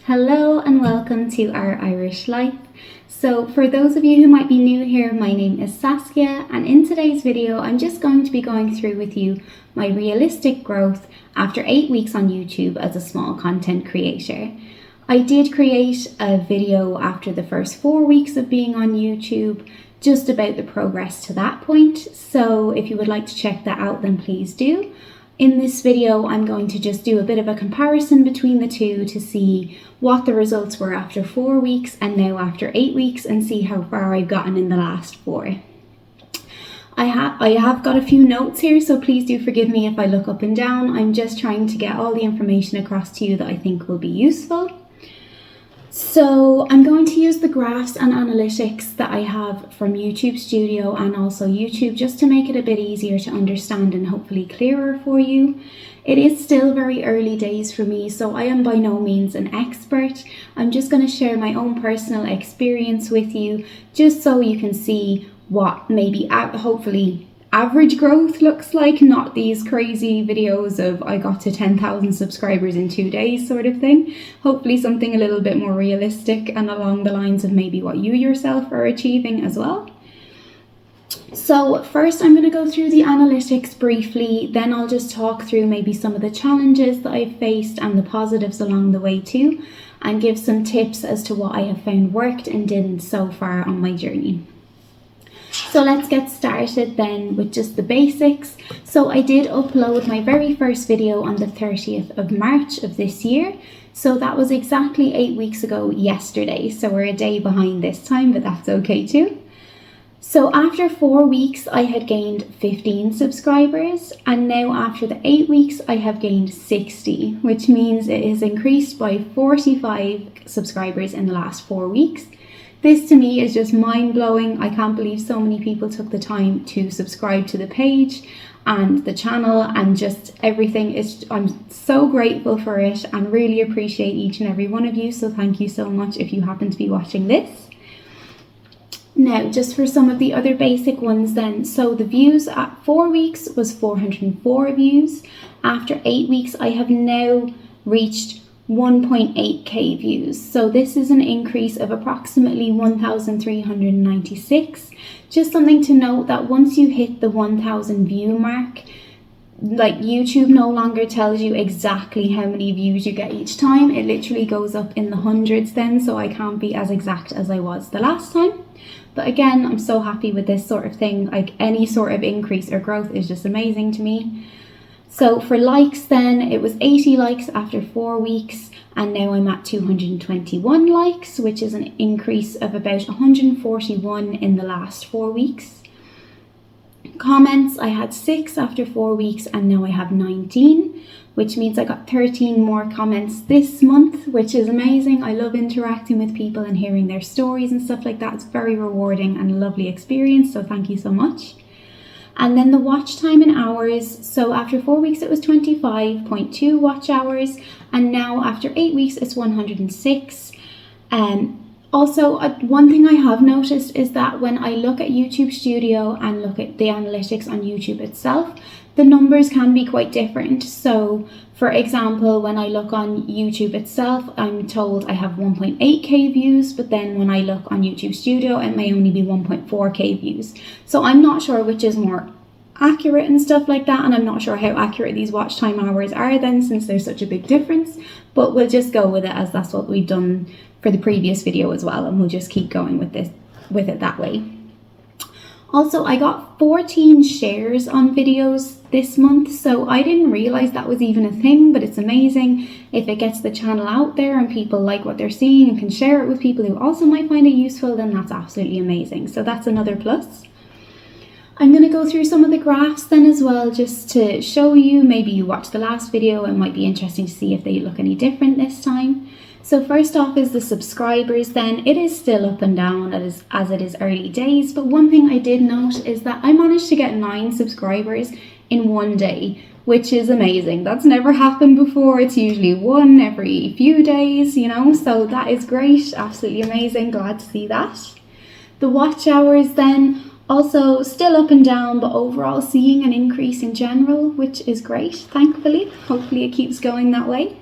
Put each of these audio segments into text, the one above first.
Hello and welcome to Our Irish Life. So for those of you who might be new here, my name is Saskia, and in today's video I'm just going to be going through with you my realistic growth after 8 weeks on YouTube as a small content creator. I did create a video after the first 4 weeks of being on YouTube just about the progress to that point, so if you would like to check that out then please do. In this video, I'm going to just do a bit of a comparison between the two to see what the results were after 4 weeks and now after 8 weeks, and see how far I've gotten in the last 4. I have got a few notes here, so please do forgive me if I look up and down. I'm just trying to get all the information across to you that I think will be useful. So I'm going to use the graphs and analytics that I have from YouTube Studio and also YouTube just to make it a bit easier to understand and hopefully clearer for you. It is still very early days for me, so I am by no means an expert. I'm just going to share my own personal experience with you just so you can see what maybe hopefully average growth looks like, not these crazy videos of I got to 10,000 subscribers in 2 days sort of thing. Hopefully something a little bit more realistic and along the lines of maybe what you yourself are achieving as well. So first I'm going to go through the analytics briefly, then I'll just talk through maybe some of the challenges that I've faced and the positives along the way too, and give some tips as to what I have found worked and didn't so far on my journey. So let's get started then with just the basics. So I did upload my very first video on the 30th of March of this year. So that was exactly 8 weeks ago yesterday. So we're a day behind this time, but that's okay too. So after 4 weeks, I had gained 15 subscribers, and now after the 8 weeks, I have gained 60, which means it is increased by 45 subscribers in the last 4 weeks. This to me is just mind-blowing. I can't believe so many people took the time to subscribe to the page and the channel and just everything. I'm so grateful for it and really appreciate each and every one of you. So thank you so much if you happen to be watching this. Now, just for some of the other basic ones then. So the views at 4 weeks was 404 views. After 8 weeks, I have now reached 1.8k views. So this is an increase of approximately 1,396. Just something to note that once you hit the 1,000 view mark, like YouTube no longer tells you exactly how many views you get each time. It literally goes up in the hundreds then, so I can't be as exact as I was the last time. But again, I'm so happy with this sort of thing. Like any sort of increase or growth is just amazing to me. So for likes then, it was 80 likes after 4 weeks, and now I'm at 221 likes, which is an increase of about 141 in the last 4 weeks. Comments, I had 6 after 4 weeks, and now I have 19, which means I got 13 more comments this month, which is amazing. I love interacting with people and hearing their stories and stuff like that. It's very rewarding and a lovely experience, so thank you so much. And then the watch time in hours, so after 4 weeks it was 25.2 watch hours, and now after 8 weeks it's 106. Also, one thing I have noticed is that when I look at YouTube Studio and look at the analytics on YouTube itself, the numbers can be quite different. So for example, when I look on YouTube itself, I'm told I have 1.8k views, but then when I look on YouTube Studio, it may only be 1.4k views. So I'm not sure which is more accurate and stuff like that, and I'm not sure how accurate these watch time hours are then, since there's such a big difference, but we'll just go with it as that's what we've done for the previous video as well, and we'll just keep going with it that way. Also, I got 14 shares on videos this month, so I didn't realize that was even a thing, but it's amazing. If it gets the channel out there and people like what they're seeing and can share it with people who also might find it useful, then that's absolutely amazing. So that's another plus. I'm going to go through some of the graphs then as well, just to show you. Maybe you watched the last video, it might be interesting to see if they look any different this time. So first off is the subscribers then. It is still up and down as it is early days, but one thing I did note is that I managed to get 9 subscribers in 1 day, which is amazing. That's never happened before. It's usually 1 every few days, you know, so that is great. Absolutely amazing. Glad to see that. The watch hours then, also still up and down, but overall seeing an increase in general, which is great, thankfully. Hopefully it keeps going that way.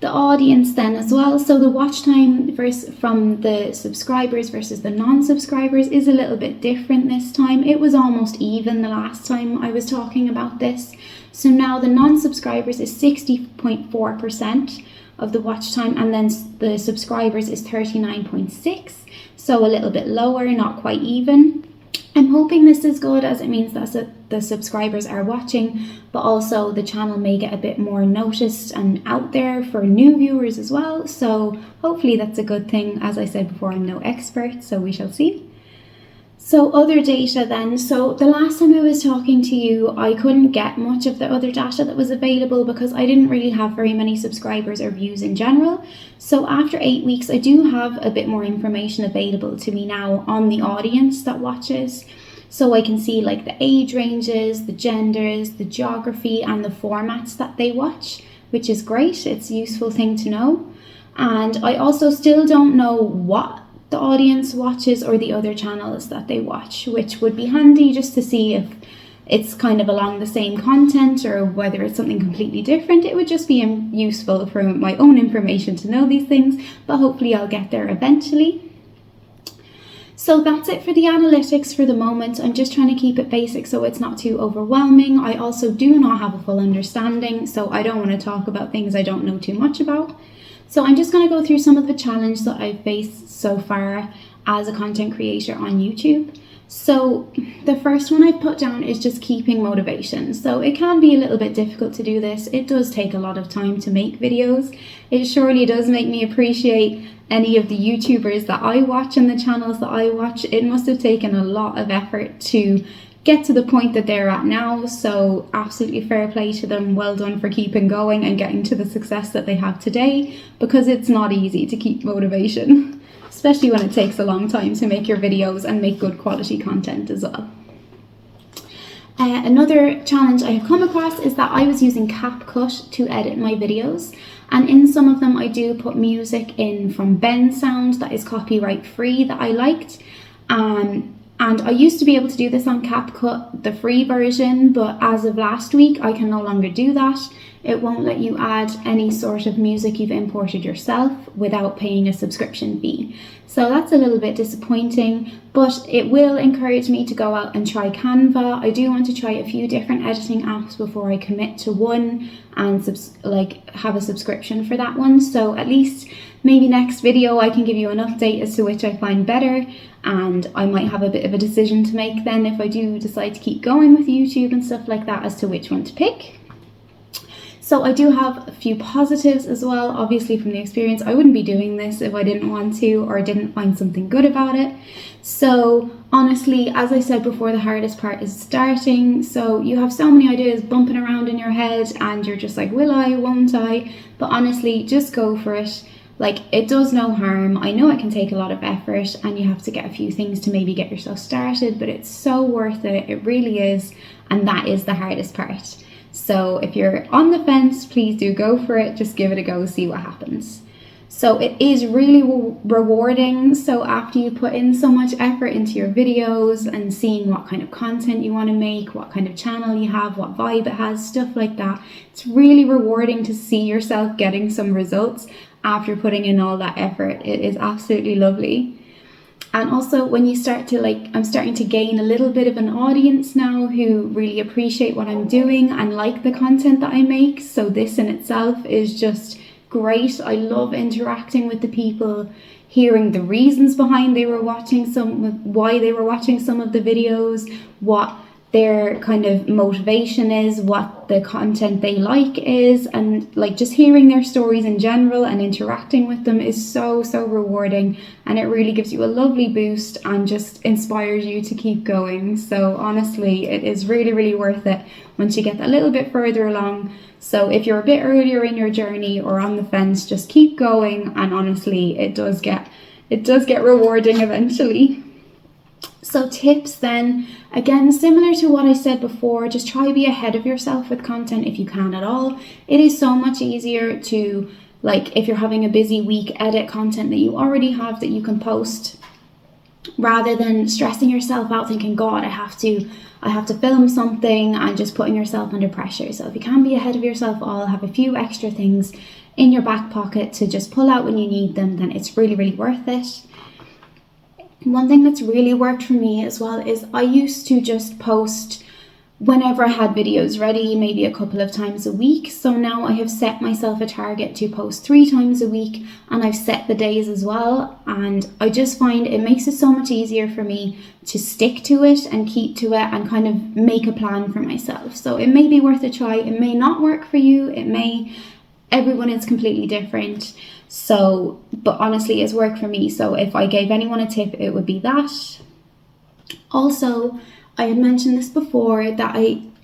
the audience then as well. So the watch time from the subscribers versus the non-subscribers is a little bit different this time. It was almost even the last time I was talking about this. So now the non-subscribers is 60.4% of the watch time, and then the subscribers is 39.6%, so a little bit lower, not quite even. I'm hoping this is good, as it means that the subscribers are watching, but also the channel may get a bit more noticed and out there for new viewers as well. So hopefully that's a good thing. As I said before, I'm no expert, so we shall see. So other data then. So the last time I was talking to you, I couldn't get much of the other data that was available because I didn't really have very many subscribers or views in general. So after 8 weeks, I do have a bit more information available to me now on the audience that watches. So I can see like the age ranges, the genders, the geography, and the formats that they watch, which is great. It's a useful thing to know. And I also still don't know what the audience watches or the other channels that they watch, which would be handy just to see if it's kind of along the same content or whether it's something completely different. It would just be useful for my own information to know these things, but hopefully I'll get there eventually. So that's it for the analytics for the moment. I'm just trying to keep it basic so it's not too overwhelming. I also do not have a full understanding, so I don't want to talk about things I don't know too much about. So I'm just going to go through some of the challenges that I've faced so far as a content creator on YouTube. So the first one I've put down is just keeping motivation. So it can be a little bit difficult to do this. It does take a lot of time to make videos. It surely does make me appreciate any of the YouTubers that I watch and the channels that I watch. It must have taken a lot of effort to get to the point that they're at now, so absolutely fair play to them. Well done for keeping going and getting to the success that they have today, because it's not easy to keep motivation, especially when it takes a long time to make your videos and make good quality content as well. Another challenge I have come across is that I was using CapCut to edit my videos, and in some of them I do put music in from Bensound that is copyright free that I liked. And I used to be able to do this on CapCut, the free version, but as of last week, I can no longer do that. It won't let you add any sort of music you've imported yourself without paying a subscription fee. So that's a little bit disappointing, but it will encourage me to go out and try Canva. I do want to try a few different editing apps before I commit to one and have a subscription for that one. So at least maybe next video I can give you an update as to which I find better, and I might have a bit of a decision to make then if I do decide to keep going with YouTube and stuff like that as to which one to pick. So I do have a few positives as well, obviously from the experience. I wouldn't be doing this if I didn't want to or didn't find something good about it. So honestly, as I said before, the hardest part is starting. So you have so many ideas bumping around in your head and you're just like, will I, won't I? But honestly, just go for it. Like, it does no harm. I know it can take a lot of effort and you have to get a few things to maybe get yourself started, but it's so worth it. It really is. And that is the hardest part. So if you're on the fence, please do go for it. Just give it a go, see what happens. So it is really rewarding. So after you put in so much effort into your videos and seeing what kind of content you want to make, what kind of channel you have, what vibe it has, stuff like that, it's really rewarding to see yourself getting some results after putting in all that effort. It is absolutely lovely. And also when you start to I'm starting to gain a little bit of an audience now who really appreciate what I'm doing and like the content that I make. So this in itself is just great. I love interacting with the people, hearing the reasons behind why they were watching some of the videos, what their kind of motivation is, what the content they like is, and just hearing their stories in general and interacting with them is so rewarding, and it really gives you a lovely boost and just inspires you to keep going. So honestly, it is really worth it once you get that little bit further along. So if you're a bit earlier in your journey or on the fence, just keep going, and honestly it does get rewarding eventually. So tips then, again, similar to what I said before, just try to be ahead of yourself with content if you can at all. It is so much easier to, if you're having a busy week, edit content that you already have that you can post, rather than stressing yourself out thinking, God, I have to film something, and just putting yourself under pressure. So if you can be ahead of yourself, I'll have a few extra things in your back pocket to just pull out when you need them, then it's really, really worth it. One thing that's really worked for me as well is I used to just post whenever I had videos ready, maybe a couple of times a week. So now I have set myself a target to post 3 times a week, and I've set the days as well. And I just find it makes it so much easier for me to stick to it and keep to it and kind of make a plan for myself. So it may be worth a try. It may not work for you. Everyone is completely different. So, but honestly, it's worked for me. So if I gave anyone a tip, it would be that. Also, I had mentioned this before that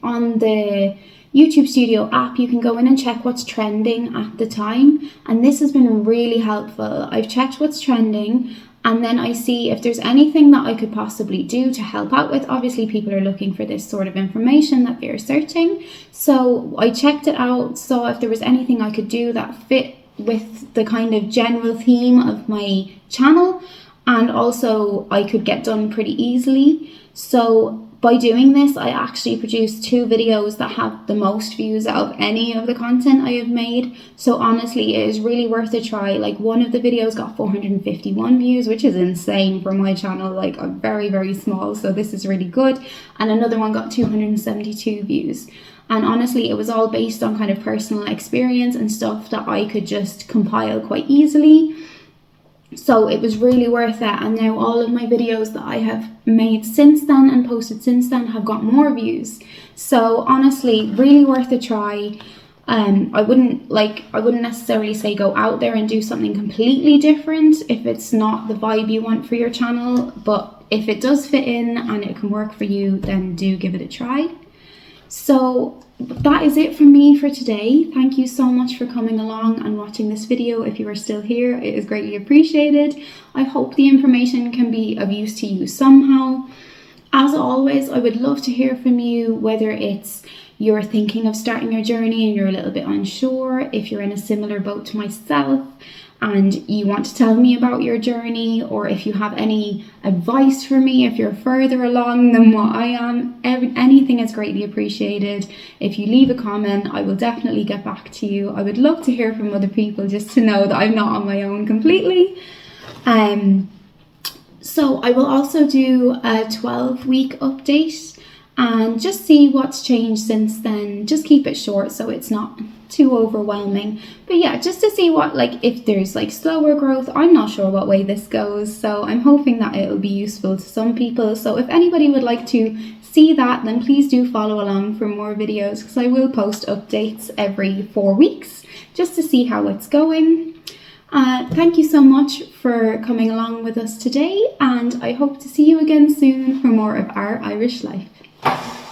on the YouTube Studio app, you can go in and check what's trending at the time. And this has been really helpful. I've checked what's trending, and then I see if there's anything that I could possibly do to help out with. Obviously, people are looking for this sort of information that they're searching. So I checked it out, saw if there was anything I could do that fit with the kind of general theme of my channel, and also I could get done pretty easily. So by doing this, I actually produced 2 videos that have the most views out of any of the content I have made. So honestly, it is really worth a try. Like, one of the videos got 451 views, which is insane for my channel. Like, I'm very, very small, so this is really good. And another one got 272 views. And honestly, it was all based on kind of personal experience and stuff that I could just compile quite easily. So it was really worth it, and now all of my videos that I have made since then and posted since then have got more views. So honestly, really worth a try. I wouldn't necessarily say go out there and do something completely different if it's not the vibe you want for your channel, but if it does fit in and it can work for you, then do give it a try. So that is it from me for today. Thank you so much for coming along and watching this video. If you are still here, it is greatly appreciated. I hope the information can be of use to you somehow. As always, I would love to hear from you, whether it's you're thinking of starting your journey and you're a little bit unsure, if you're in a similar boat to myself and you want to tell me about your journey, or if you have any advice for me, if you're further along than what I am. Anything is greatly appreciated. If you leave a comment, I will definitely get back to you. I would love to hear from other people just to know that I'm not on my own completely. So I will also do a 12-week update and just see what's changed since then. Just keep it short so it's not too overwhelming. But yeah, just to see what, like, if there's like slower growth. I'm not sure what way this goes, so I'm hoping that it'll be useful to some people. So if anybody would like to see that, then please do follow along for more videos, because I will post updates every 4 weeks just to see how it's going. Thank you so much for coming along with us today, and I hope to see you again soon for more of Our Irish Life.